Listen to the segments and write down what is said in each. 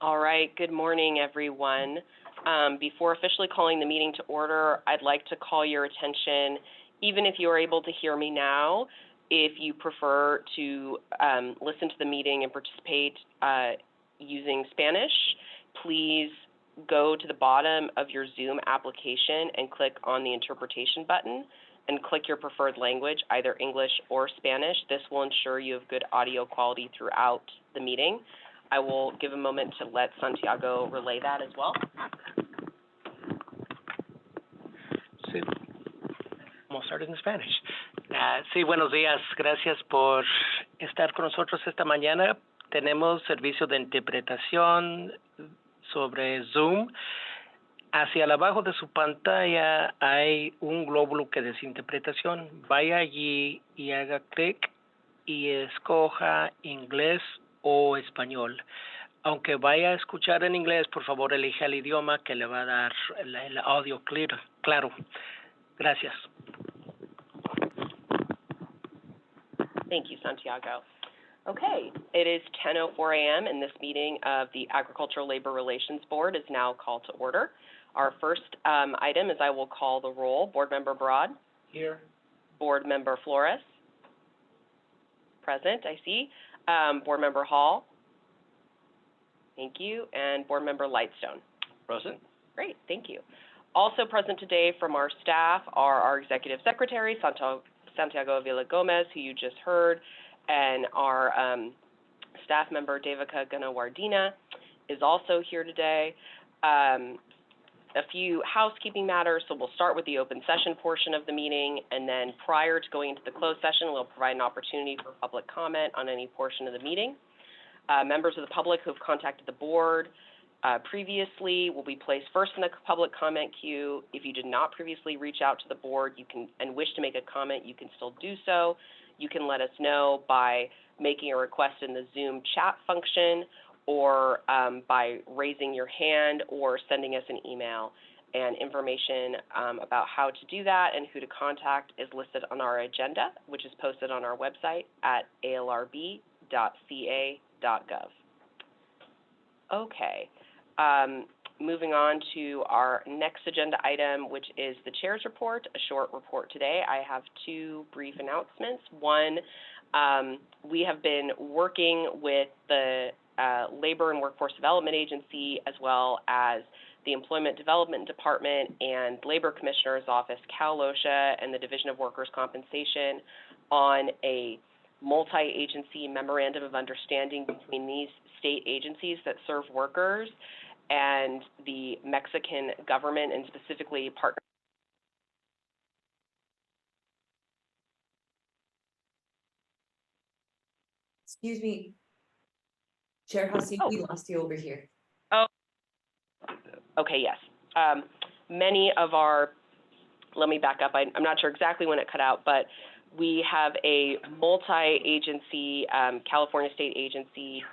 All right, good morning, everyone. Before officially calling the meeting to order, I'd like to call your attention, even if you are able to hear me now, if you prefer to listen to the meeting and participate using Spanish, please go to the bottom of your Zoom application and click on the interpretation button and click your preferred language, either English or Spanish. This will ensure you have good audio quality throughout the meeting. I will give a moment to let Santiago relay that as well. Sí. Vamos a start in Spanish. Sí, buenos días. Gracias por estar con nosotros esta mañana. Tenemos servicio de interpretación sobre Zoom. Hacia el abajo de su pantalla hay un glóbulo que dice interpretación. Vaya allí y haga clic y escoja inglés o español. Aunque vaya a escuchar en inglés, por favor, elija el idioma que le va a dar el audio claro. Gracias. Thank you, Santiago. Okay, it is 10:04 a.m. and this meeting of the Agricultural Labor Relations Board is now called to order. Our first item is I will call the roll. Board Member Broad? Here. Board Member Flores? Present, I see. Board Member Hall? Thank you. And Board Member Lightstone? Present. Great, thank you. Also present today from our staff are our Executive Secretary, Santiago Villa-Gomez, who you just heard, and our staff member, Devika Ganawardena, is also here today. A few housekeeping matters, so we'll start with the open session portion of the meeting, and then prior to going into the closed session, we'll provide an opportunity for public comment on any portion of the meeting. Members of the public who have contacted the board previously will be placed first in the public comment queue. If you did not previously reach out to the board and wish to make a comment, you can still do so. You can let us know by making a request in the Zoom chat function or by raising your hand or sending us an email. And information about how to do that and who to contact is listed on our agenda, which is posted on our website at alrb.ca.gov. Okay. Moving on to our next agenda item, which is the chair's report, a short report today. I have two brief announcements. One, we have been working with the Labor and Workforce Development Agency, as well as the Employment Development Department and Labor Commissioner's Office, Cal OSHA, and the Division of Workers' Compensation on a multi-agency memorandum of understanding between these state agencies that serve workers and the Mexican government, and specifically partner. Excuse me, Chair Hussey, we lost you over here. Oh, okay, yes. Many of our, let me back up, I'm not sure exactly when it cut out, but we have a multi-agency, California state agency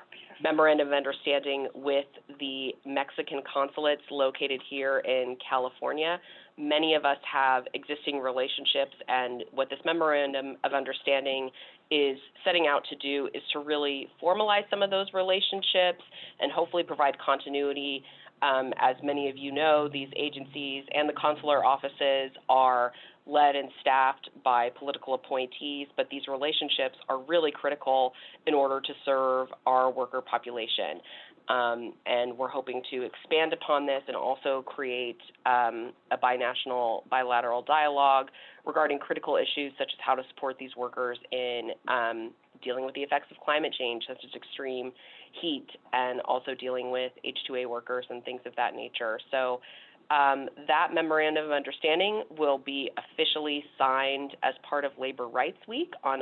memorandum of understanding with the Mexican consulates located here in California. Many of us have existing relationships, and what this memorandum of understanding is setting out to do is to really formalize some of those relationships and hopefully provide continuity. As many of you know, these agencies and the consular offices are led and staffed by political appointees, but these relationships are really critical in order to serve our worker population. And we're hoping to expand upon this and also create a bilateral dialogue regarding critical issues such as how to support these workers in dealing with the effects of climate change, such as extreme heat, and also dealing with H-2A workers and things of that nature. So that memorandum of understanding will be officially signed as part of Labor Rights Week on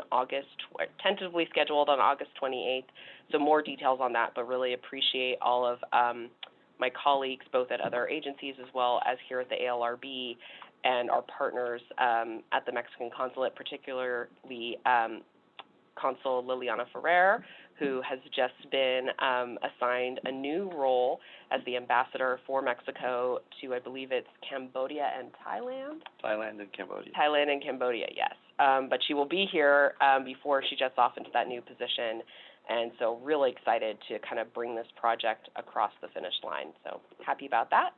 tentatively scheduled on August 28th. So more details on that, but really appreciate all of my colleagues, both at other agencies as well as here at the ALRB, and our partners at the Mexican consulate, particularly Consul Liliana Ferrer, who has just been assigned a new role as the ambassador for Mexico to, I believe it's Cambodia and Thailand? Thailand and Cambodia. Thailand and Cambodia, yes. But she will be here before she jets off into that new position. And so really excited to kind of bring this project across the finish line. So happy about that.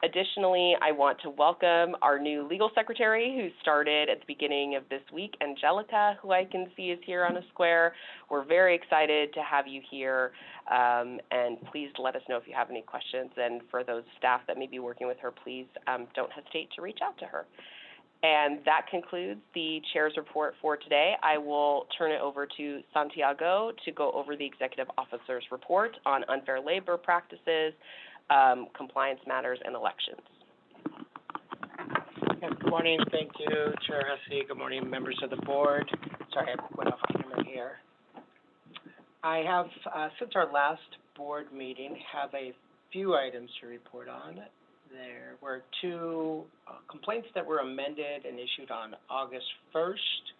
Additionally, I want to welcome our new legal secretary who started at the beginning of this week, Angelica, who I can see is here on a square. We're very excited to have you here, and please let us know if you have any questions. And for those staff that may be working with her, please don't hesitate to reach out to her. And that concludes the chair's report for today. I will turn it over to Santiago to go over the executive officer's report on unfair labor practices, compliance matters, and elections. Yes, good morning. Thank you, Chair Hussey. Good morning, members of the board. Sorry, I went off camera here. I have, since our last board meeting, have a few items to report on. There were two complaints that were amended and issued on August 1st.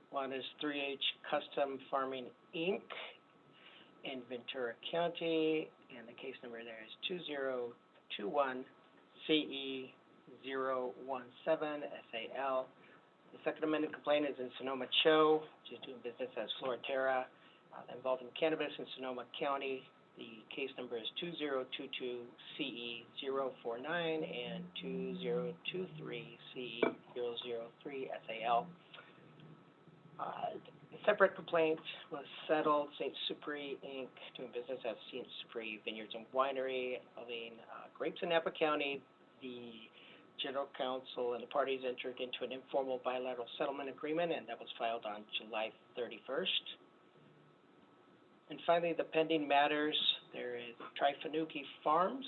One is 3H Custom Farming, Inc. in Ventura County, and the case number there is 2021 CE 017 SAL. The second amended complaint is in Sonoma Cho, which is doing business as Florterra, involving cannabis in Sonoma County. The case number is 2022 CE 049 and 2023 CE 003 SAL. A separate complaint was settled, St. Supri, Inc., doing business as St. Supri Vineyards and Winery, involving grapes in Napa County. The general counsel and the parties entered into an informal bilateral settlement agreement, and that was filed on July 31st. And finally, the pending matters, there is Trifanuki Farms,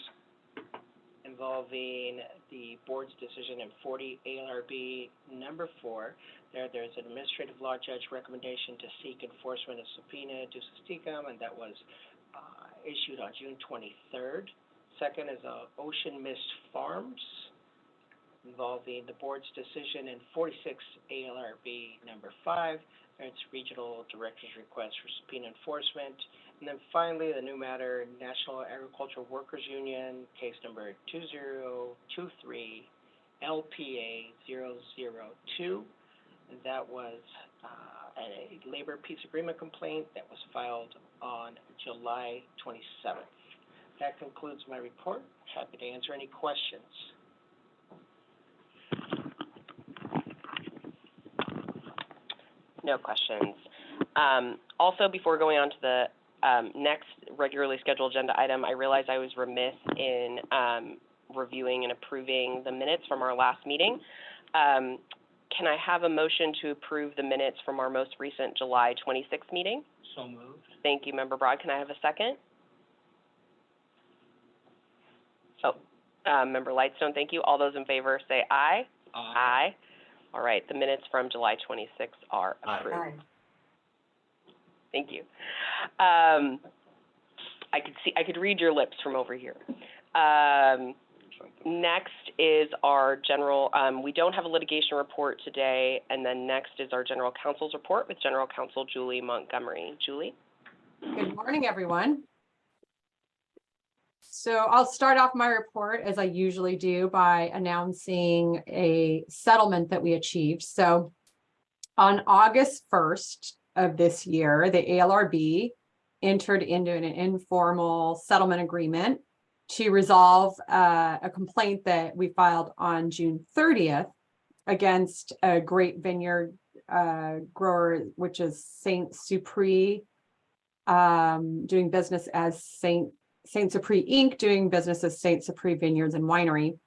involving the board's decision in 40 ALRB number 4. There's an administrative law judge recommendation to seek enforcement of subpoena ducis tecum, and that was issued on June 23rd. Second is Ocean Mist Farms, involving the board's decision in 46 ALRB number 5. It's regional director's request for subpoena enforcement. And then finally, the new matter, National Agricultural Workers Union, case number 2023 LPA 002. And that was a labor peace agreement complaint that was filed on July 27th. That concludes my report. Happy to answer any questions. No questions. Also, before going on to the next regularly scheduled agenda item, I realized I was remiss in reviewing and approving the minutes from our last meeting. Can I have a motion to approve the minutes from our most recent July 26th meeting? So moved. Thank you, Member Broad. Can I have a second? Member Lightstone, thank you. All those in favor say aye. Aye. Aye. All right, the minutes from July 26th are approved. Aye. Thank you. I could read your lips from over here. Next is our general, we don't have a litigation report today, and then next is our general counsel's report with General Counsel Julie Montgomery. Julie? Good morning, everyone. So I'll start off my report, as I usually do, by announcing a settlement that we achieved. So on August 1st of this year, the ALRB entered into an informal settlement agreement to resolve a complaint that we filed on June 30th against a grape vineyard grower, which is St. Supri, doing business as St. Supri Inc., doing business as St. Supri Vineyards and Winery.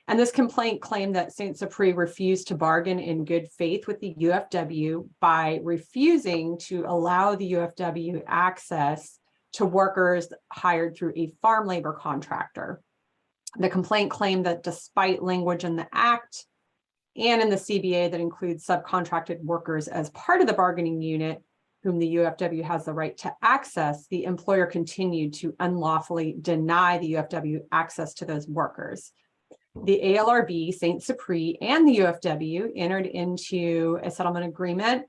And this complaint claimed that St. Supri refused to bargain in good faith with the UFW by refusing to allow the UFW access to workers hired through a farm labor contractor. The complaint claimed that despite language in the Act and in the CBA that includes subcontracted workers as part of the bargaining unit, whom the UFW has the right to access, the employer continued to unlawfully deny the UFW access to those workers. The ALRB, St. Supri, and the UFW entered into a settlement agreement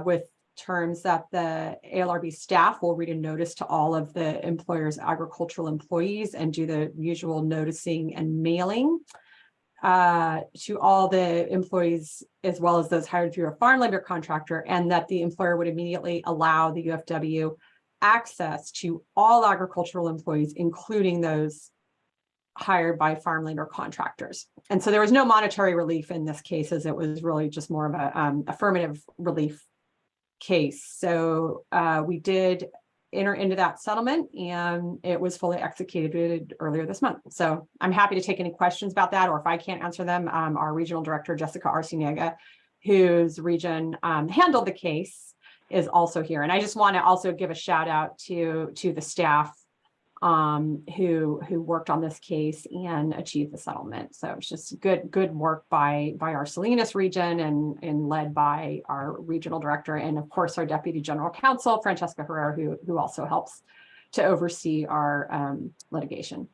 with terms that the ALRB staff will read a notice to all of the employer's agricultural employees and do the usual noticing and mailing to all the employees, as well as those hired through a farm labor contractor, and that the employer would immediately allow the UFW access to all agricultural employees, including those hired by farm labor contractors. And so there was no monetary relief in this case, as it was really just more of a affirmative relief case. So we did enter into that settlement, and it was fully executed earlier this month. So I'm happy to take any questions about that, or if I can't answer them, our regional director, Jessica Arciniega, whose region handled the case, is also here. And I just want to also give a shout out to the staff who worked on this case and achieved the settlement. So it's just good work by our Salinas region and led by our regional director, and of course our deputy general counsel Francesca Herrera, who also helps to oversee our litigation.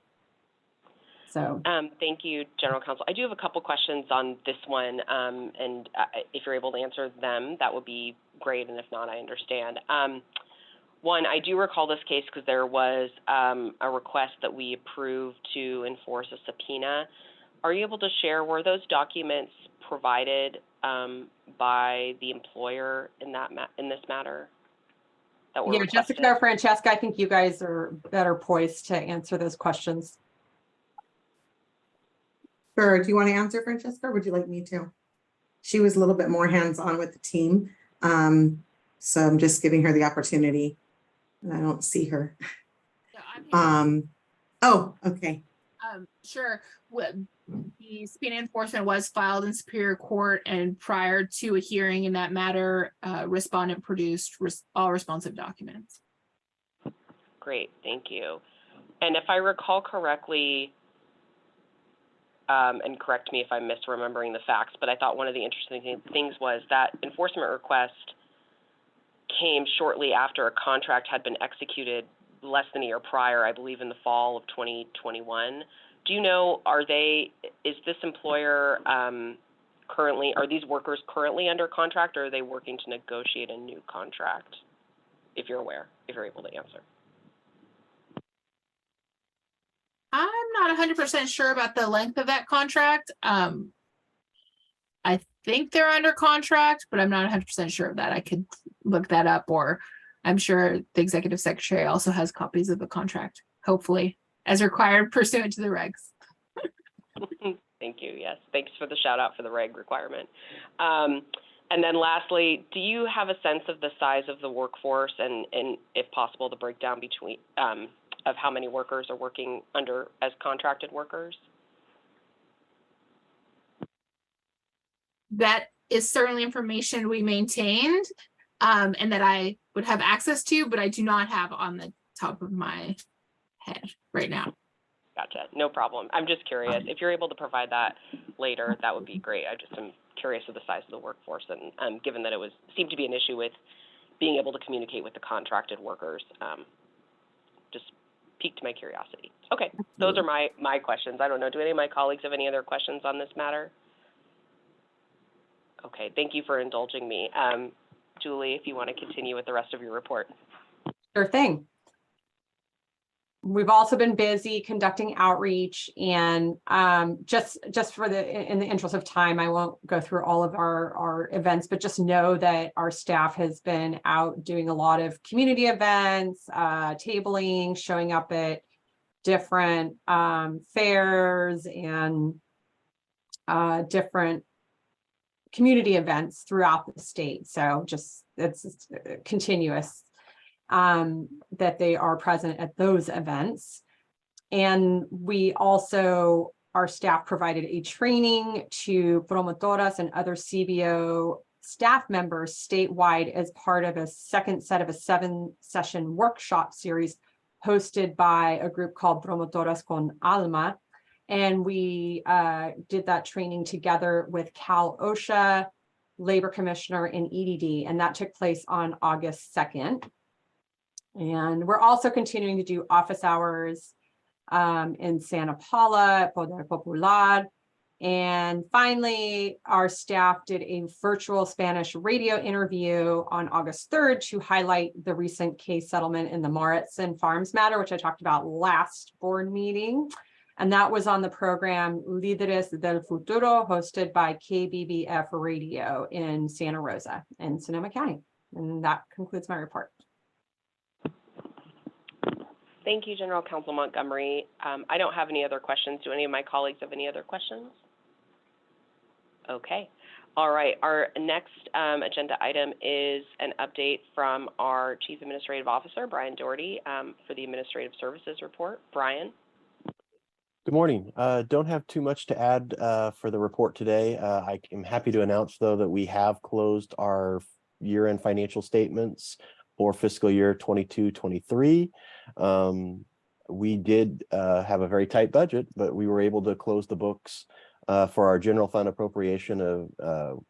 So thank you, General Counsel. I do have a couple questions on this one, and if you're able to answer them, that would be great. And if not, I understand. One, I do recall this case because there was a request that we approved to enforce a subpoena. Are you able to share, were those documents provided by the employer in this matter? That were requested? Jessica or Francesca, I think you guys are better poised to answer those questions. Sure. Do you want to answer, Francesca, or would you like me to? She was a little bit more hands-on with the team. So I'm just giving her the opportunity. And I don't see her. Oh, okay. Sure. The subpoena enforcement was filed in Superior Court, and prior to a hearing in that matter, respondent produced all responsive documents. Great, thank you. And if I recall correctly, and correct me if I'm misremembering the facts, but I thought one of the interesting things was that enforcement request came shortly after a contract had been executed less than a year prior, I believe in the fall of 2021. Do you know, is this employer are these workers currently under contract, or are they working to negotiate a new contract? If you're aware, if you're able to answer. I'm not 100% sure about the length of that contract. I think they're under contract, but I'm not 100% sure of that. I could look that up, or I'm sure the executive secretary also has copies of the contract, hopefully, as required pursuant to the regs. Thank you. Yes. Thanks for the shout out for the reg requirement. And then lastly, do you have a sense of the size of the workforce and if possible, the breakdown between of how many workers are working as contracted workers? That is certainly information we maintained and that I would have access to, but I do not have on the top of my head right now. Gotcha. No problem. I'm just curious. If you're able to provide that later, that would be great. I just am curious of the size of the workforce, and given that it seemed to be an issue with being able to communicate with the contracted workers, just piqued my curiosity. Okay, those are my questions. I don't know. Do any of my colleagues have any other questions on this matter? Okay, thank you for indulging me. Julie, if you want to continue with the rest of your report. Sure thing. We've also been busy conducting outreach, and just for in the interest of time, I won't go through all of our events, but just know that our staff has been out doing a lot of community events, tabling, showing up at different fairs and different community events throughout the state. So it's continuous that they are present at those events. And we also, our staff provided a training to promotoras and other CBO staff members statewide as part of a second set of a 7-session workshop series hosted by a group called Promotoras con Alma. And we did that training together with Cal OSHA, Labor Commissioner, and EDD, and that took place on August 2nd. And we're also continuing to do office hours in Santa Paula, Poder Popular, And finally, our staff did a virtual Spanish radio interview on August 3rd to highlight the recent case settlement in the Mauritson Farms matter, which I talked about last board meeting. And that was on the program Líderes del Futuro, hosted by KBBF Radio in Santa Rosa in Sonoma County. And that concludes my report. Thank you, General Counsel Montgomery. I don't have any other questions. Do any of my colleagues have any other questions? Okay. All right. Our next agenda item is an update from our Chief Administrative Officer, Brian Doherty, for the Administrative Services Report. Brian. Good morning. Don't have too much to add for the report today. I am happy to announce, though, that we have closed our year-end financial statements for fiscal year 22-23. We did have a very tight budget, but we were able to close the books for our general fund appropriation of,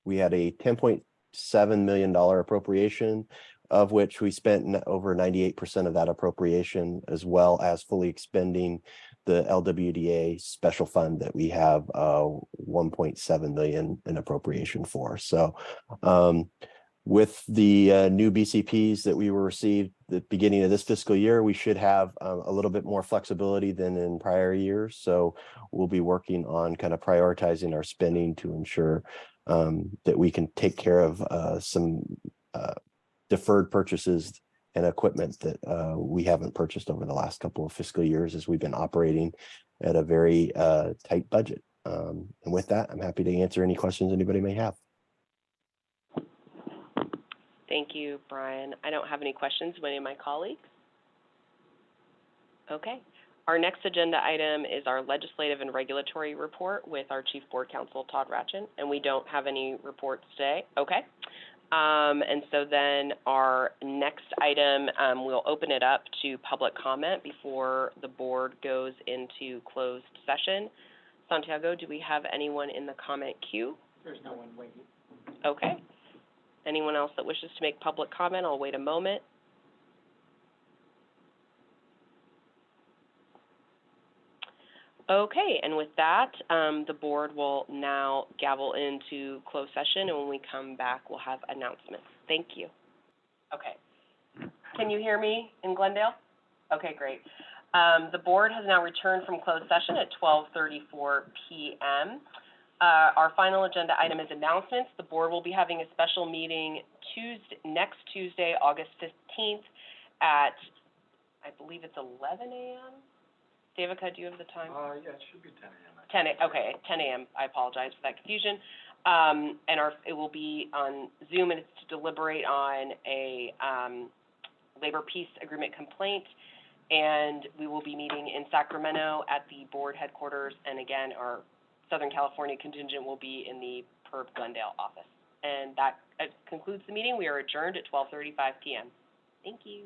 we had a $10.7 million appropriation, of which we spent over 98% of that appropriation, as well as fully expending the LWDA special fund that we have 1.7 million in appropriation for. So with the new BCPs that we were received at the beginning of this fiscal year, we should have a little bit more flexibility than in prior years. So we'll be working on kind of prioritizing our spending to ensure that we can take care of some deferred purchases and equipment that we haven't purchased over the last couple of fiscal years, as we've been operating at a very tight budget. And with that, I'm happy to answer any questions anybody may have. Thank you, Brian. I don't have any questions. Do any of my colleagues? Okay. Our next agenda item is our legislative and regulatory report with our Chief Board Counsel, Todd Ratchin, and we don't have any reports today. Okay. And so then our next item, we'll open it up to public comment before the board goes into closed session. Santiago, do we have anyone in the comment queue? There's no one waiting. Okay. Anyone else that wishes to make public comment? I'll wait a moment. Okay, and with that, the board will now gavel into closed session, and when we come back, we'll have announcements. Thank you. Okay. Can you hear me in Glendale? Okay, great. The board has now returned from closed session at 12:34 p.m. Our final agenda item is announcements. The board will be having a special meeting next Tuesday, August 15th at, I believe it's 11 a.m. Davica, do you have the time? Yeah, it should be 10 a.m. Okay, 10 a.m. I apologize for that confusion. It will be on Zoom, and it's to deliberate on a labor peace agreement complaint. And we will be meeting in Sacramento at the board headquarters. And again, our Southern California contingent will be in the PERB Glendale office. And that concludes the meeting. We are adjourned at 12:35 p.m. Thank you.